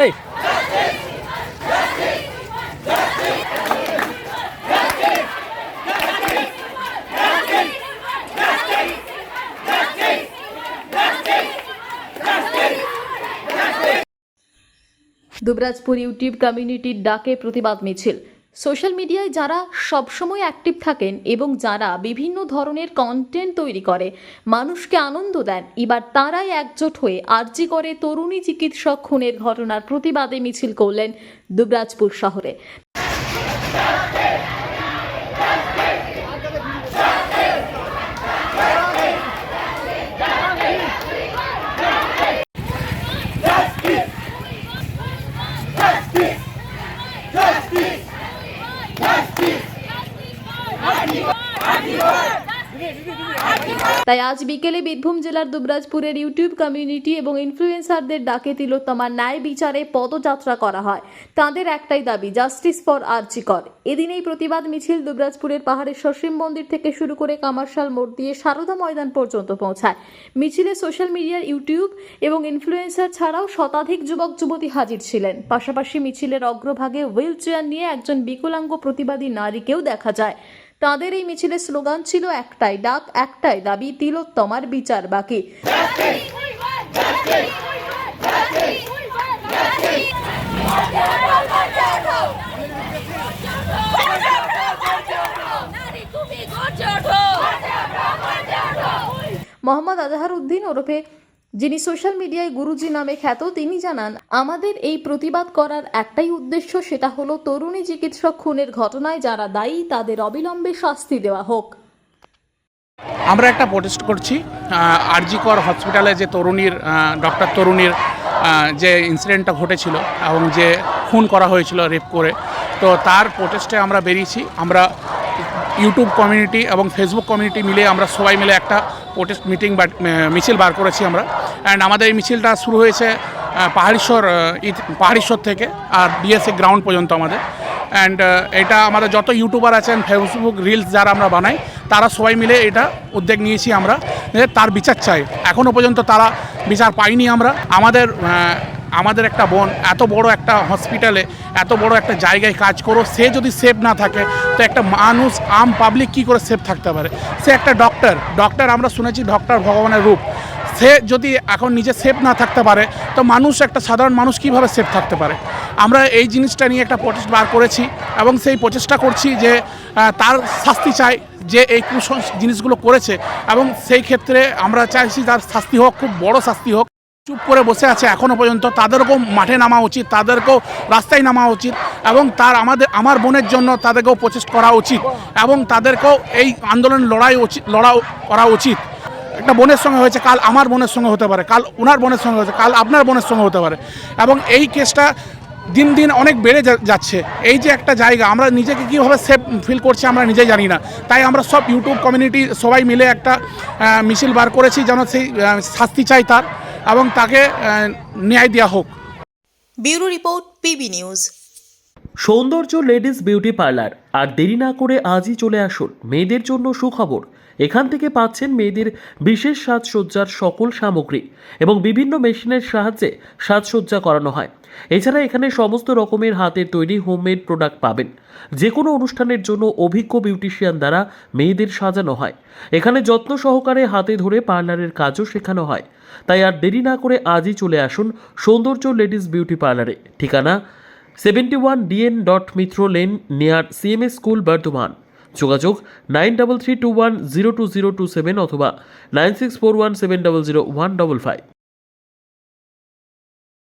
এই দুবরাজপুর ইউটিউব কমিউনিটির ডাকে প্রতিবাদ মিছিল। সোশ্যাল মিডিয়ায় যারা সবসময় অ্যাক্টিভ থাকেন এবং যারা বিভিন্ন ধরনের কন্টেন্ট তৈরি করে মানুষকে আনন্দ দেন, এবার তারাই একজোট হয়ে আরজি করে তরুণী চিকিৎসক খুনের ঘটনার প্রতিবাদে মিছিল করলেন দুবরাজপুর শহরে। তাই আজ বিকেলে বীরভূম জেলার দুবরাজপুরের ইউটিউব কমিউনিটি এবং ইনফ্লুয়েন্সারদের ডাকে তিলোত্তমার ন্যায় বিচারে পদযাত্রা করা হয়। তাদের একটাই দাবি, জাস্টিস ফর আরজি কর। এদিন এই প্রতিবাদ মিছিল দুবরাজপুরের পাহাড়েশ্বর শিব মন্দির থেকে শুরু করে কামারশাল মোড় দিয়ে সারদা ময়দান পর্যন্ত পৌঁছায়। মিছিলে সোশ্যাল মিডিয়ার ইউটিউব এবং ইনফ্লুয়েন্সার ছাড়াও শতাধিক যুবক যুবতী হাজির ছিলেন। পাশাপাশি মিছিলের অগ্রভাগে হুইল চেয়ার নিয়ে একজন বিকলাঙ্গ প্রতিবাদী নারীকেও দেখা যায়। তাদের এই মিছিলের স্লোগান ছিল একটাই ডাক, একটাই দাবি, তিলোত্তমার বিচার বাকি। মোহাম্মদ আজহার উদ্দিন ওরফে যিনি সোশ্যাল মিডিয়ায় গুরুজি নামে খ্যাত, তিনি জানান, আমাদের এই প্রতিবাদ করার একটাই উদ্দেশ্য, সেটা হলো তরুণী চিকিৎসক খুনের ঘটনায় যারা দায়ী তাদের অবিলম্বে শাস্তি দেওয়া হোক। আমরা একটা প্রোটেস্ট করছি আরজি কর হসপিটালে যে ডক্টর তরুণীর যে ইনসিডেন্টটা ঘটেছিল এবং যে খুন করা হয়েছিল রেপ করে, তো তার প্রোটেস্টে আমরা বেরিয়েছি। আমরা ইউটিউব কমিউনিটি এবং ফেসবুক কমিউনিটি মিলে আমরা সবাই মিলে একটা প্রোটেস্ট মিছিল বার করেছি আমরা। অ্যান্ড আমাদের এই মিছিলটা শুরু হয়েছে পাহাড়েশ্বর থেকে আর ডিএসএ গ্রাউন্ড পর্যন্ত আমাদের। অ্যান্ড এটা আমাদের যত ইউটিউবার আছেন, ফেসবুক রিলস যারা আমরা বানাই, তারা সবাই মিলে এটা উদ্যোগ নিয়েছি আমরা, তার বিচার চাই। এখনও পর্যন্ত তারা বিচার পাইনি আমরা। আমাদের একটা বোন এত বড় একটা হসপিটালে এত বড় একটা জায়গায় কাজ করো, সে যদি সেফ না থাকে তো একটা মানুষ আম পাবলিক কি করে সেফ থাকতে পারে? সে একটা ডক্টর আমরা শুনেছি ডক্টর ভগবানের রূপ। সে যদি এখন নিজে সেফ না থাকতে পারে তো একটা সাধারণ মানুষ কিভাবে সেফ থাকতে পারে? আমরা এই জিনিসটা নিয়ে একটা প্রচেষ্টা বার করেছি এবং সেই প্রচেষ্টা করছি যে তার শাস্তি চাই, যে এই জিনিসগুলো করেছে, এবং সেই ক্ষেত্রে আমরা চাইছি তার শাস্তি হোক, খুব বড় শাস্তি হোক। চুপ করে বসে আছে এখনও পর্যন্ত, তাদেরকেও মাঠে নামা উচিত, তাদেরকেও রাস্তায় নামা উচিত, এবং আমার বোনের জন্য তাদেরকেও প্রচেষ্টা করা উচিত, এবং তাদেরকেও এই আন্দোলন লড়াই করা উচিত। একটা বোনের সঙ্গে হয়েছে, কাল আমার বোনের সঙ্গে হতে পারে, কাল ওনার বোনের সঙ্গে হতে, কাল আপনার বোনের সঙ্গে হতে পারে, এবং এই কেসটা দিন দিন অনেক বেড়ে যাচ্ছে। এই যে একটা জায়গা, আমরা নিজেকে কীভাবে সেফ ফিল করছি আমরা নিজেই জানি না। তাই আমরা সব ইউটিউব কমিউনিটি সবাই মিলে একটা মিছিল বার করেছি, যেন সেই শাস্তি চাই তার, এবং তাকে ন্যায় দেওয়া হোক। Bureau report, PB news. সৌন্দর্য লেডিস বিউটি পার্লার, আর দেরি না করে আজই চলে আসুন। মেয়েদের জন্য সুখবর, এখান থেকে পাচ্ছেন মেয়েদের বিশেষ সাজসজ্জার সকল সামগ্রী এবং বিভিন্ন মেশিনের সাহায্যে সাজসজ্জা করানো হয়। এছাড়া এখানে সমস্ত রকমের হাতের তৈরি হোমমেড প্রোডাক্ট পাবেন। যে কোনো অনুষ্ঠানের জন্য অভিজ্ঞ বিউটিশিয়ান দ্বারা মেয়েদের সাজানো হয়। এখানে যত্ন সহকারে হাতে ধরে পার্লারের কাজও শেখানো হয়। তাই আর দেরি না করে আজই চলে আসুন সৌন্দর্য লেডিস বিউটি পার্লারে। ঠিকানা 71 DN Mitra lane, near CMS school, Bardhaman. যোগাযোগ 9331020027 অথবা 9641700155।